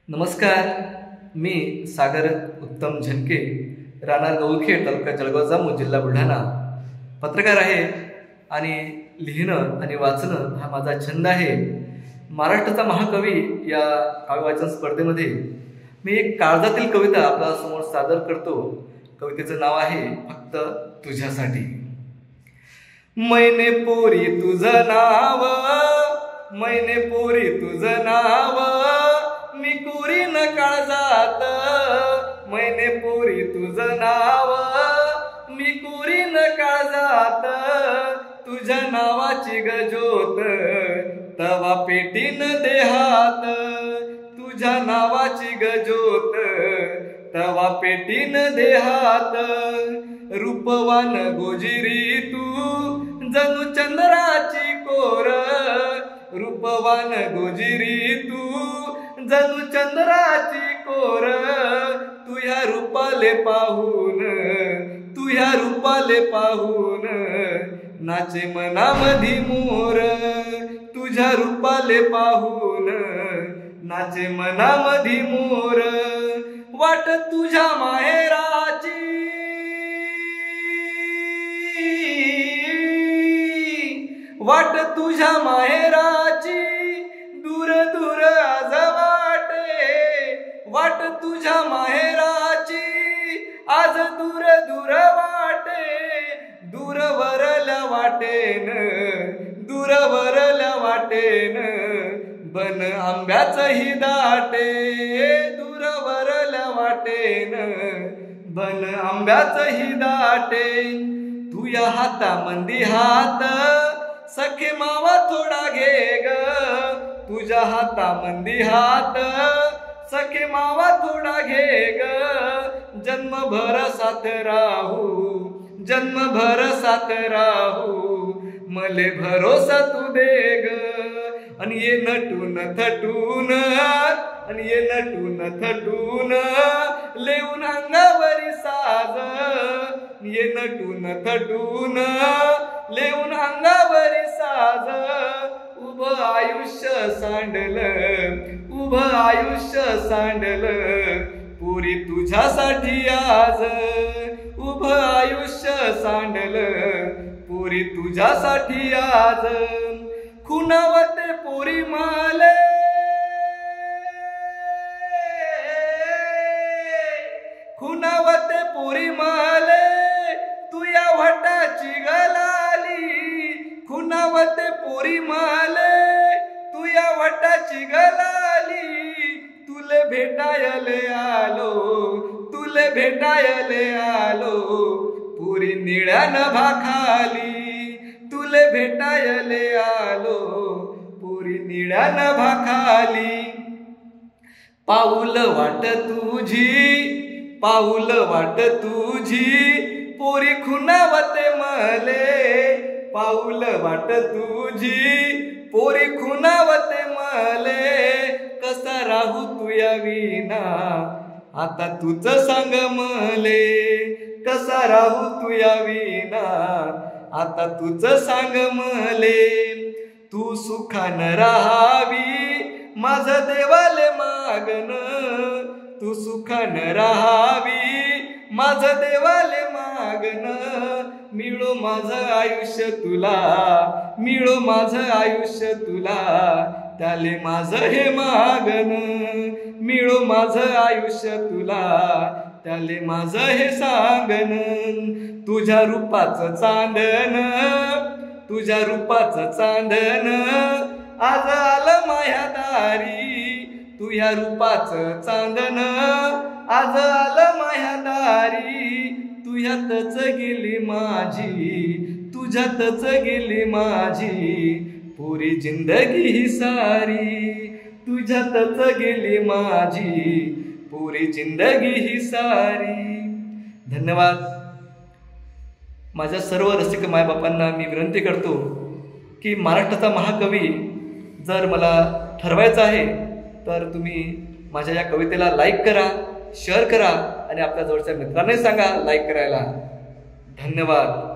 नमस्कार, मी सागर उत्तम झनके, राहणार गौखेड, तालुका जळगाव जामोद, जिल्हा बुलढाणा. पत्रकार आहे आणि लिहिणं आणि वाचणं हा माझा छंद आहे. महाराष्ट्राचा महाकवी या काव्यवाचन स्पर्धेमध्ये मी एक काळजातील कविता आपल्या समोर सादर करतो. कवितेचं नाव आहे फक्त तुझ्यासाठी. मैने पोरी तुझं नाव, मैने पोरी तुझं नाव, मी कोरी न काळजात. मैने पोरी तुझं नाव, मी कोरी न काळजात. तुझ्या नावाची गजोत तवा पेटीन देहात. तुझ्या नावाची गजोत तवा पेटीन देहात. रूपवान गोजिरी तू जणू चंद्राची कोर. रूपवान गोजिरी तू जणू चंद्राची कोर. तुझ्या रूपाले पाहून, तुझ्या रूपाले पाहून नाचे मनामधी मोर. तुझ्या रूपाले पाहून नाचे मनामधी मोर. वाट तुझ्या माहेराची, वाट तुझ्या माहेराची दूर दूर आज वाटे. वाट तुझ्या माहेराची आज दूर दूर वाटे. दूर वरल्या वाटेन, दूर वरल्या वाटेन बन आंब्याचंही दाटे. दूर वरल्या वाटेन बन आंब्याचंही दाटे. तुझ्या हातामंदी हात सखे मावा थोडा घे ग. तुझ्या हातामंदी हात सखे मावा थोडा घे ग. जन्मभर साथ राहू, जन्मभर साथ राहू, मले भरोसा तू दे ग. आणि ये नटून थटून, आणि ये नटून थटून लेऊन अंगावरी साज. ये नटून थटून लेऊन अंगावरी साज. उभं आयुष्य सांडल, उभं आयुष्य सांडल पुरी तुझ्यासाठी आज. उभं आयुष्य सांडल पुरी तुझ्यासाठी आज. खुणावते पोरी माले, खुणावते पोरी माले तुया वटाची गलाली. खुणावते पोरी माले तुया वटाची गलाली. तुले भेटायले आलो, तुले भेटायले आलो पुरी निळ्या नभाखाली. तुले भेटायले आलो पुरी निळ्या नभाखाली. पाऊल वाट तुझी, पाऊल वाट तुझी पोरी खुणावते मले. पाऊल वाट तुझी पोरी खुणावते मले. कसा राहू तुया विना आता तूच सांग मले. कसा राहू तुया विना आता तूच सांग मले. तू सुखान राहावी माझ देवाले मागन. तू सुखान राहावी माझ देवाले मागन. मिळो माझं आयुष्य तुला, मिळो माझं आयुष्य तुला त्याले माझं हे मागन. मिळो माझं आयुष्य तुला त्याले माझं हे सांगन. तुझ्या रूपाचं चांदन, तुझ्या रूपाचं चांदन आज आलं माया दारी. तुझ्या रूपाचं चांदन आज आलं माया दारी. तुझ्यातच गेली माझी, तुझ्यातच गेली माझी पुरी जिंदगी ही सारी. तुझ्यातच गेली माझी पुरी जिंदगी ही सारी. धन्यवाद. माझ्या सर्व रसिक मायबापांना मी विनंती करतो की महाराष्ट्राचा महाकवी जर मला ठरवायचा आहे तर तुम्ही माझ्या या कवितेला लाईक करा, शेअर करा आणि आपल्या जवळच्या मित्रांनाही सांगा लाईक करायला. धन्यवाद.